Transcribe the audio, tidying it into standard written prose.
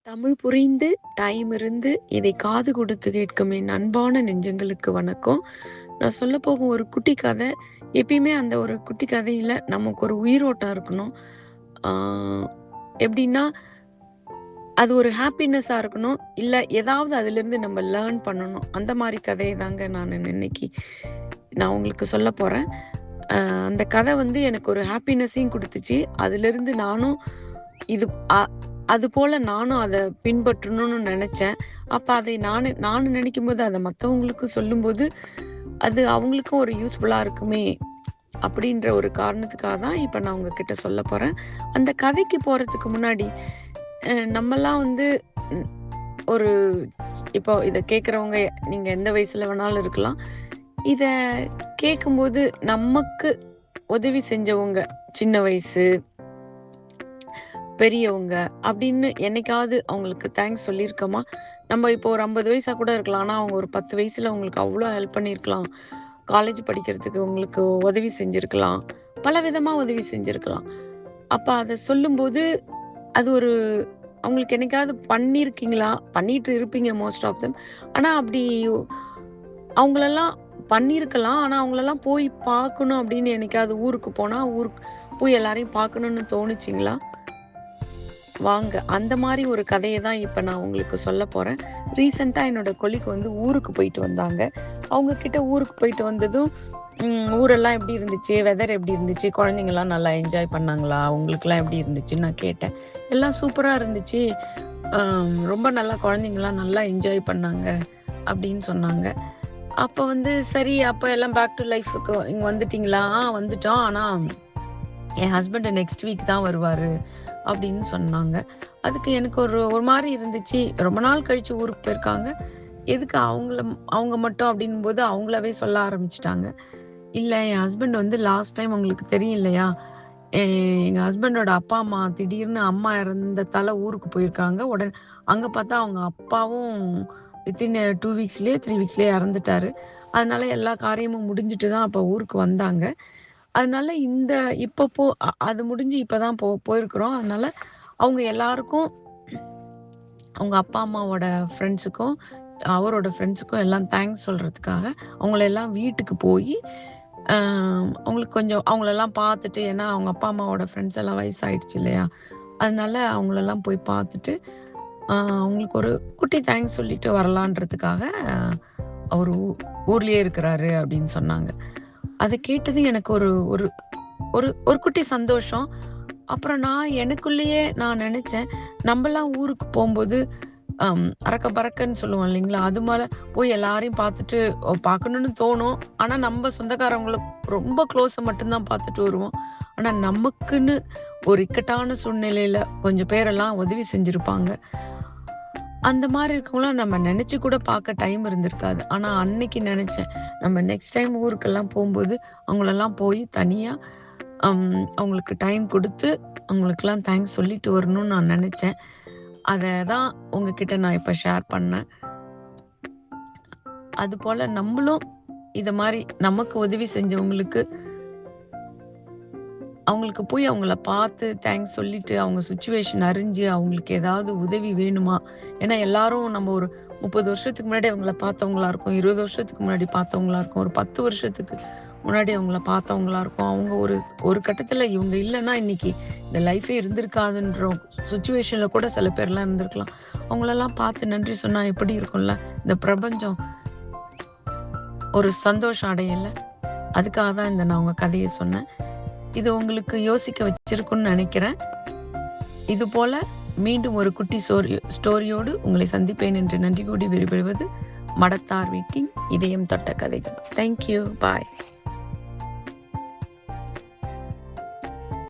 தமிழ் புரிந்து டைம் இருந்து இதை காது கொடுத்து கேட்கும் என் அன்பான நெஞ்சங்களுக்கு வணக்கம். நான் சொல்ல போகும் ஒரு குட்டி கதை. எப்பயுமே அந்த ஒரு குட்டி கதையில நமக்கு ஒரு உயிரோட்டம் இருக்கணும். எப்படின்னா அது ஒரு ஹாப்பினஸ்ஸா இருக்கணும். இல்ல ஏதாவது அதிலிருந்து நம்ம லேர்ன் பண்ணணும். அந்த மாதிரி கதையை தாங்க நான் இன்னைக்கு உங்களுக்கு சொல்ல போறேன். அந்த கதை எனக்கு ஒரு ஹாப்பினஸையும் கொடுத்துச்சு. அதிலிருந்து நானும் இது அதுபோல நானும் அதை பின்பற்றணும்னு நினைச்சேன். அப்ப அதை நானும் நினைக்கும்போது அதை மற்றவங்களுக்கும் சொல்லும்போது அது அவங்களுக்கும் ஒரு யூஸ்ஃபுல்லா இருக்குமே அப்படின்ற ஒரு காரணத்துக்காக தான் இப்ப நான் உங்ககிட்ட சொல்ல போறேன். அந்த கதைக்கு போறதுக்கு முன்னாடி நம்மலாம் ஒரு இப்போ இதை கேட்குறவங்க நீங்க எந்த வயசுல வேணாலும் இருக்கலாம். இத கேட்கும்போது நமக்கு உதவி செஞ்சவங்க சின்ன வயசு பெரியவங்க அப்படின்னு என்னைக்காவது அவங்களுக்கு தேங்க்ஸ் சொல்லியிருக்கோமா? நம்ம இப்போ ஒரு 50 வயசா கூட இருக்கலாம். ஆனா அவங்க ஒரு 10 வயசுல உங்களுக்கு அவ்வளோ ஹெல்ப் பண்ணியிருக்கலாம். காலேஜ் படிக்கிறதுக்கு உங்களுக்கு உதவி செஞ்சிருக்கலாம். பல விதமா உதவி செஞ்சிருக்கலாம். அப்ப அதை சொல்லும்போது அது ஒரு அவங்களுக்கு என்னைக்காவது பண்ணியிருக்கீங்களா? பண்ணிட்டு இருப்பீங்க மோஸ்ட் ஆஃப் தெம். ஆனா அப்படி அவங்களெல்லாம் பண்ணியிருக்கலாம். ஆனா அவங்களெல்லாம் போய் பார்க்கணும் அப்படின்னு என்னைக்காவது ஊருக்கு போனா ஊருக்கு போய் எல்லாரையும் பார்க்கணும்னு தோணுச்சிங்களா? வாங்க அந்த மாதிரி ஒரு கதையை தான் இப்போ நான் உங்களுக்கு சொல்ல போகிறேன். ரீசெண்டாக என்னோட கொலிக்கு ஊருக்கு போயிட்டு வந்தாங்க. அவங்க கிட்ட ஊருக்கு போயிட்டு வந்ததும் ஊரெல்லாம் எப்படி இருந்துச்சு, வெதர் எப்படி இருந்துச்சு, குழந்தைங்கள்லாம் நல்லா என்ஜாய் பண்ணாங்களா, அவங்களுக்குலாம் எப்படி இருந்துச்சுன்னு நான் கேட்டேன். எல்லாம் சூப்பராக இருந்துச்சு, ரொம்ப நல்லா குழந்தைங்களாம் நல்லா என்ஜாய் பண்ணாங்க அப்படின்னு சொன்னாங்க. அப்போ சரி அப்போ எல்லாம் பேக் டு லைஃபுக்கு இங்கே வந்துட்டிங்களா? வந்துட்டோம், ஆனால் என் ஹஸ்பண்ட் நெக்ஸ்ட் வீக் தான் வருவார் அப்படின்னு சொன்னாங்க. அதுக்கு எனக்கு ஒரு மாதிரி இருந்துச்சு. ரொம்ப நாள் கழிச்சு ஊருக்கு போயிருக்காங்க, எதுக்கு அவங்க மட்டும் அப்படின் போது அவங்களாவே சொல்ல ஆரம்பிச்சிட்டாங்க. இல்லை என் ஹஸ்பண்ட் லாஸ்ட் டைம் உங்களுக்கு தெரியும் இல்லையா, எங்கள் ஹஸ்பண்டோட அப்பா அம்மா திடீர்னு அம்மா இறந்ததால ஊருக்கு போயிருக்காங்க. உடனே அங்கே பார்த்தா அவங்க அப்பாவும் வித்தின் 2 வீக்ஸ்லேயே 3 வீக்ஸ்லேயே இறந்துட்டாரு. அதனால எல்லா காரியமும் முடிஞ்சிட்டு தான் அப்போ ஊருக்கு வந்தாங்க. அதனால இப்போ அது முடிஞ்சு இப்பதான் போயிருக்கிறோம். அதனால அவங்க எல்லாருக்கும் அவங்க அப்பா அம்மாவோட ஃப்ரெண்ட்ஸுக்கும் அவரோட ஃப்ரெண்ட்ஸுக்கும் எல்லாம் தேங்க்ஸ் சொல்றதுக்காக அவங்களெல்லாம் வீட்டுக்கு போய் அவங்களுக்கு கொஞ்சம் அவங்களெல்லாம் பார்த்துட்டு, ஏன்னா அவங்க அப்பா அம்மாவோட ஃப்ரெண்ட்ஸ் எல்லாம் வயசாயிடுச்சு இல்லையா, அதனால அவங்களெல்லாம் போய் பார்த்துட்டு அவங்களுக்கு ஒரு குட்டி தேங்க்ஸ் சொல்லிட்டு வரலான்றதுக்காக அவர் ஊர்லயே இருக்கிறாரு அப்படின்னு சொன்னாங்க. அதை கேட்டது எனக்கு ஒரு ஒரு ஒரு ஒரு குட்டி சந்தோஷம். அப்புறம் நான் எனக்குள்ளேயே நான் நினைச்சேன், நம்மலாம் ஊருக்கு போகும்போது அரக்க பறக்கன்னு சொல்லுவோம் இல்லைங்களா, அது மேலே போய் எல்லாரையும் பார்த்துட்டு பார்க்கணுன்னு தோணும். ஆனால் நம்ம சொந்தக்காரவங்களை ரொம்ப க்ளோஸை மட்டும்தான் பார்த்துட்டு வருவோம். ஆனால் நமக்குன்னு ஒரு இக்கட்டான சூழ்நிலையில கொஞ்சம் பேரெல்லாம் உதவி செஞ்சுருப்பாங்க. அந்த மாதிரி இருக்கவங்களாம் நம்ம நினச்சி கூட பார்க்க டைம் இருந்திருக்காது. ஆனால் அன்னைக்கு நினச்சேன், நம்ம நெக்ஸ்ட் டைம் ஊருக்கெல்லாம் போகும்போது அவங்களெல்லாம் போய் தனியாக அவங்களுக்கு டைம் கொடுத்து அவங்களுக்கெல்லாம் தேங்க்ஸ் சொல்லிட்டு வரணும்னு நான் நினச்சேன். அதை தான் உங்ககிட்ட நான் இப்போ ஷேர் பண்ணேன். அதுபோல் நம்மளும் இதை மாதிரி நமக்கு உதவி செஞ்சவங்களுக்கு அவங்களுக்கு போய் அவங்கள பார்த்து தேங்க்ஸ் சொல்லிட்டு அவங்க சுச்சுவேஷன் அறிஞ்சு அவங்களுக்கு ஏதாவது உதவி வேணுமா, ஏன்னா எல்லாரும் நம்ம ஒரு 30 வருஷத்துக்கு முன்னாடி அவங்கள பார்த்தவங்களா இருக்கும், 20 வருஷத்துக்கு முன்னாடி பார்த்தவங்களா இருக்கும், ஒரு 10 வருஷத்துக்கு முன்னாடி அவங்கள பார்த்தவங்களா இருக்கும். அவங்க ஒரு கட்டத்தில் இவங்க இல்லைன்னா இன்னைக்கு இந்த லைஃபே இருந்திருக்காதுன்ற சுச்சுவேஷன்ல கூட சில பேர்லாம் இருந்திருக்கலாம். அவங்களெல்லாம் பார்த்து நன்றி சொன்னா எப்படி இருக்கும்ல, இந்த பிரபஞ்சம் ஒரு சந்தோஷம் அடையல. அதுக்காக தான் நான் உங்க கதையை சொன்னேன். இது உங்களுக்கு யோசிக்க வச்சிருக்குன்னு நினைக்கிறேன். இது போல மீண்டும் ஒரு குட்டி ஸ்டோரியோடு உங்களை சந்திப்பேன் என்று நன்றி கூடி விரும்புவது மடத்தார் வீட்டின் இதயம் தொட்ட கதைகள். தேங்க்யூ, பாய்.